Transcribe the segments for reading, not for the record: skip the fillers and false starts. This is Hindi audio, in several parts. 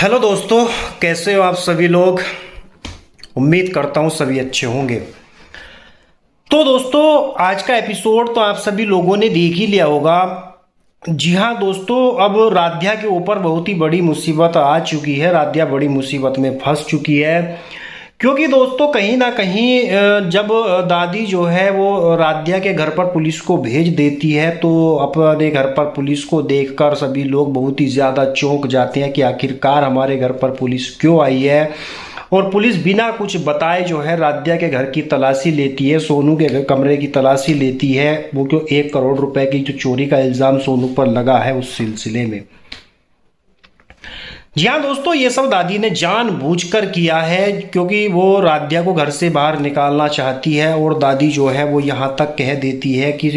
हेलो दोस्तों, कैसे हो आप सभी लोग। उम्मीद करता हूँ सभी अच्छे होंगे। तो दोस्तों, आज का एपिसोड तो आप सभी लोगों ने देख ही लिया होगा। जी हाँ दोस्तों, अब राध्या के ऊपर बहुत ही बड़ी मुसीबत आ चुकी है। राध्या बड़ी मुसीबत में फंस चुकी है, क्योंकि दोस्तों कहीं ना कहीं जब दादी जो है वो राध्या के घर पर पुलिस को भेज देती है, तो अपने घर पर पुलिस को देखकर सभी लोग बहुत ही ज़्यादा चौंक जाते हैं कि आखिरकार हमारे घर पर पुलिस क्यों आई है। और पुलिस बिना कुछ बताए जो है राध्या के घर की तलाशी लेती है, सोनू के घर कमरे की तलाशी लेती है। वो जो 1 करोड़ रुपए की जो चोरी का इल्ज़ाम सोनू पर लगा है उस सिलसिले में। जी हाँ दोस्तों, ये सब दादी ने जानबूझकर किया है, क्योंकि वो राध्या को घर से बाहर निकालना चाहती है। और दादी जो है वो यहाँ तक कह देती है कि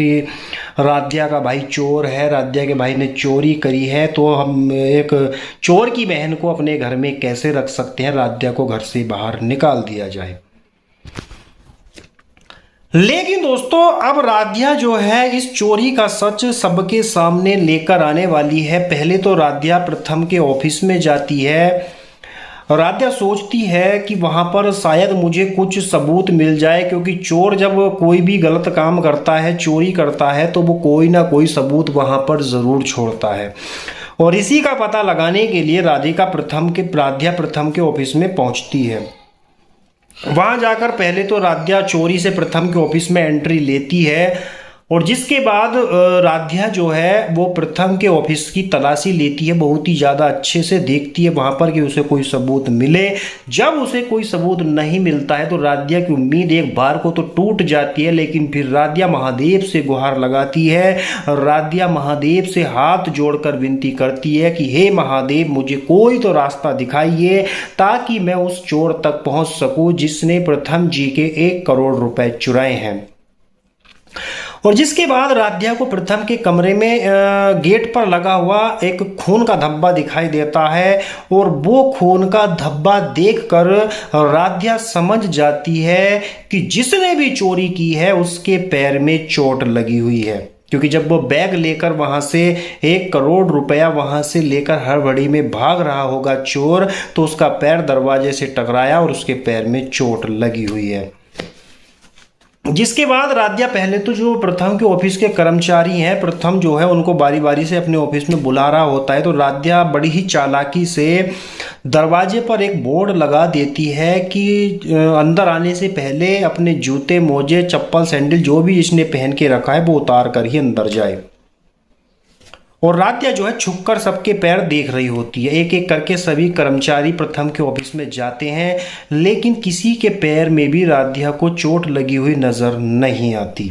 राध्या का भाई चोर है, राध्या के भाई ने चोरी करी है, तो हम एक चोर की बहन को अपने घर में कैसे रख सकते हैं, राध्या को घर से बाहर निकाल दिया जाए। लेकिन दोस्तों, अब राध्या जो है इस चोरी का सच सबके सामने लेकर आने वाली है। पहले तो राध्या प्रथम के ऑफिस में जाती है। राध्या सोचती है कि वहां पर शायद मुझे कुछ सबूत मिल जाए, क्योंकि चोर जब कोई भी गलत काम करता है, चोरी करता है, तो वो कोई ना कोई सबूत वहां पर जरूर छोड़ता है। और इसी का पता लगाने के लिए राध्या प्रथम के ऑफिस में पहुंचती है। वहां जाकर पहले तो राध्या चोरी से प्रथम के ऑफिस में एंट्री लेती है, और जिसके बाद राध्या जो है वो प्रथम के ऑफिस की तलाशी लेती है। बहुत ही ज़्यादा अच्छे से देखती है वहां पर कि उसे कोई सबूत मिले। जब उसे कोई सबूत नहीं मिलता है तो राध्या की उम्मीद एक बार को तो टूट जाती है, लेकिन फिर राध्या महादेव से गुहार लगाती है। राध्या महादेव से हाथ जोड़कर विनती करती है कि हे महादेव, मुझे कोई तो रास्ता दिखाइए ताकि मैं उस चोर तक पहुंच सकूं जिसने प्रथम जी के 1 करोड़ रुपए चुराए हैं। और जिसके बाद राध्या को प्रथम के कमरे में गेट पर लगा हुआ एक खून का धब्बा दिखाई देता है, और वो खून का धब्बा देखकर राध्या समझ जाती है कि जिसने भी चोरी की है उसके पैर में चोट लगी हुई है। क्योंकि जब वो बैग लेकर वहां से 1 करोड़ रुपया वहां से लेकर हड़बड़ी में भाग रहा होगा चोर, तो उसका पैर दरवाजे से टकराया और उसके पैर में चोट लगी हुई है। जिसके बाद राध्या पहले तो जो प्रथम के ऑफिस के कर्मचारी हैं, प्रथम जो है उनको बारी बारी से अपने ऑफिस में बुला रहा होता है, तो राध्या बड़ी ही चालाकी से दरवाजे पर एक बोर्ड लगा देती है कि अंदर आने से पहले अपने जूते, मोजे, चप्पल, सैंडल जो भी इसने पहन के रखा है वो उतार कर ही अंदर जाए। और राध्या जो है छुपकर सबके पैर देख रही होती है। एक एक करके सभी कर्मचारी प्रथम के ऑफिस में जाते हैं, लेकिन किसी के पैर में भी राध्या को चोट लगी हुई नजर नहीं आती।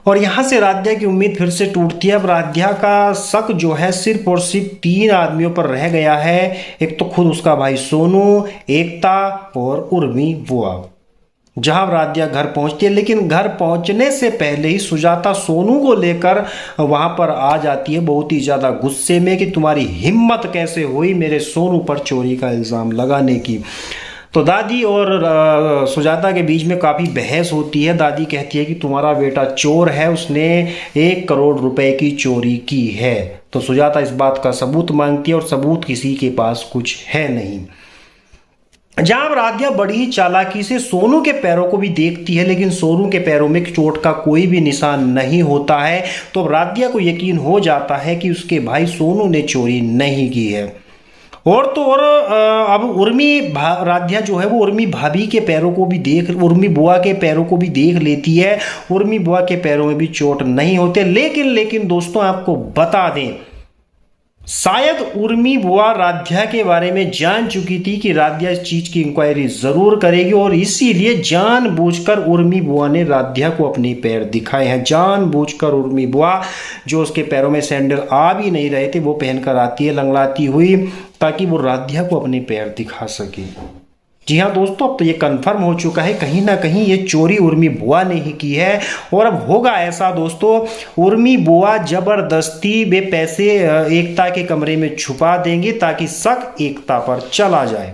और यहां से राध्या की उम्मीद फिर से टूटती है। अब राध्या का शक जो है सिर्फ और सिर्फ 3 आदमियों पर रह गया है। एक तो खुद उसका भाई सोनू, एकता और उर्मी बुआ। जहां राध्या घर पहुंचती है, लेकिन घर पहुंचने से पहले ही सुजाता सोनू को लेकर वहां पर आ जाती है, बहुत ही ज्यादा गुस्से में कि तुम्हारी हिम्मत कैसे हुई मेरे सोनू पर चोरी का इल्जाम लगाने की। तो दादी और सुजाता के बीच में काफ़ी बहस होती है। दादी कहती है कि तुम्हारा बेटा चोर है, उसने 1 करोड़ रुपए की चोरी की है। तो सुजाता इस बात का सबूत मांगती है, और सबूत किसी के पास कुछ है नहीं। जहां राध्या बड़ी ही चालाकी से सोनू के पैरों को भी देखती है, लेकिन सोनू के पैरों में चोट का कोई भी निशान नहीं होता है। तो राध्या को यकीन हो जाता है कि उसके भाई सोनू ने चोरी नहीं की है। और तो और अब राध्या जो है वो उर्मी भाभी के पैरों को भी उर्मी बुआ के पैरों को भी देख लेती है। उर्मी बुआ के पैरों में भी चोट नहीं होते। लेकिन दोस्तों, आपको बता दें, शायद उर्मी बुआ राध्या के बारे में जान चुकी थी कि राध्या इस चीज की इंक्वायरी जरूर करेगी, और इसीलिए जानबूझकर उर्मी बुआ ने राध्या को अपने पैर दिखाए हैं। जानबूझकर उर्मी बुआ, जो उसके पैरों में सैंडल आ भी नहीं रहे थे, वो पहनकर आती है लंगड़ाती हुई, ताकि वो राध्या को अपने पैर दिखा सके। जी हाँ दोस्तों, अब तो ये कंफर्म हो चुका है कहीं ना कहीं ये चोरी उर्मी बुआ ने ही की है। और अब होगा ऐसा दोस्तों, उर्मी बुआ जबरदस्ती वे पैसे एकता के कमरे में छुपा देंगे ताकि शक एकता पर चला जाए।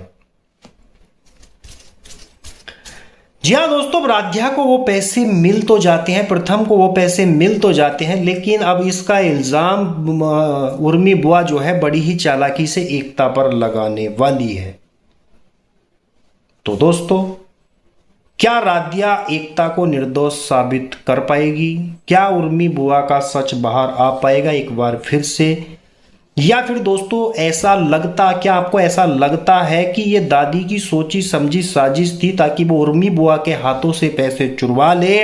जी हाँ दोस्तों, राध्या को वो पैसे मिल तो जाते हैं, प्रथम को वो पैसे मिल तो जाते हैं, लेकिन अब इसका इल्जाम उर्मी बुआ जो है बड़ी ही चालाकी से एकता पर लगाने वाली है। तो दोस्तों, क्या राध्या एकता को निर्दोष साबित कर पाएगी? क्या उर्मी बुआ का सच बाहर आ पाएगा एक बार फिर से? या फिर दोस्तों क्या आपको ऐसा लगता है कि ये दादी की सोची समझी साजिश थी ताकि वो उर्मी बुआ के हाथों से पैसे चुरवा ले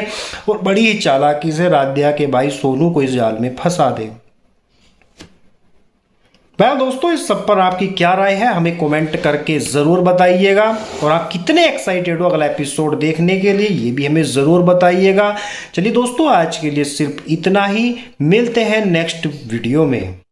और बड़ी ही चालाकी से राध्या के भाई सोनू को इस जाल में फंसा दे? दोस्तों, इस सब पर आपकी क्या राय है हमें कमेंट करके ज़रूर बताइएगा, और आप कितने एक्साइटेड हो अगला एपिसोड देखने के लिए ये भी हमें ज़रूर बताइएगा। चलिए दोस्तों, आज के लिए सिर्फ इतना ही, मिलते हैं नेक्स्ट वीडियो में।